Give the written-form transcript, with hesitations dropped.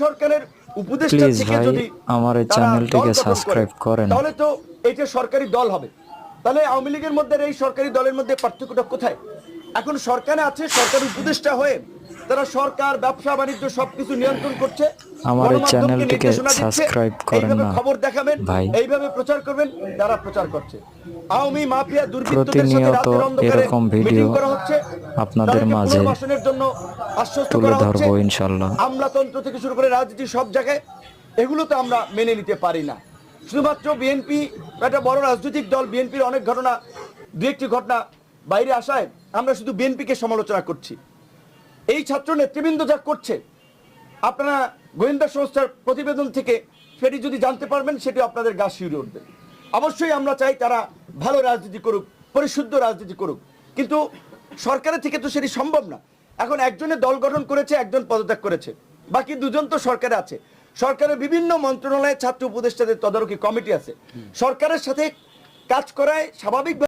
সরকারের উপদেষ্টা থেকে যদি আমার এই চ্যানেলটিকে সাবস্ক্রাইব করেন, তাহলে তো এটা সরকারি দল হবে। তাহলে আওয়ামী লীগের মধ্যে এই সরকারি দলের মধ্যে পার্থক্যটা কোথায়? এখন সরকারে আছে, সরকার উপদেষ্টা হয়ে তারা সরকার, ব্যবসা বাণিজ্য সবকিছু নিয়ন্ত্রণ করছে। আমার এই চ্যানেলটিকে সাবস্ক্রাইব করেন না খবর দেখাবেন, ভাই। এইভাবে প্রচার করবেন, তারা প্রচার করছে। আওয়ামী মাফিয়া দুর্বৃত্তদের সাথে প্রতিনিয়ত রাতের অন্ধকারে এরকম ভিডিও মিটিং করা হচ্ছে, আপনাদের মাঝে পুনর্বাসনের জন্য আশ্বস্ত তুলে করা হচ্ছে। ধরবো ইনশাল্লাহ। আমলাতন্ত্র থেকে শুরু করে রাজনীতি সব জায়গায়, এগুলো তো আমরা মেনে নিতে পারি না। শুধুমাত্র বিএনপি একটা বড় রাজনৈতিক দল, বিএনপির অনেক ঘটনা, দু একটি ঘটনা বাইরে আসায় আমরা শুধু বিএনপিকে সমালোচনা করছি। এই ছাত্র নেতৃবৃন্দ যা করছে, আপনারা গোয়েন্দা সংস্থার প্রতিবেদন থেকে সেটি যদি জানতে পারবেন, সেটি আপনাদের গা শিউরে উঠবে। অবশ্যই আমরা চাই তারা ভালো রাজনীতি করুক, পরিশুদ্ধ রাজনীতি করুক, কিন্তু সরকারের থেকে তো সেটি সম্ভব না। এখন একজনের দল গঠন করেছে, একজন পদত্যাগ করেছে, বাকি দুজন তো সরকারে আছে। সরকারের বিভিন্ন মন্ত্রণালয়ে ছাত্র উপদেষ্টাদের তদারকি কমিটি আছে। সরকারের সাথে কাজ করায় স্বাভাবিক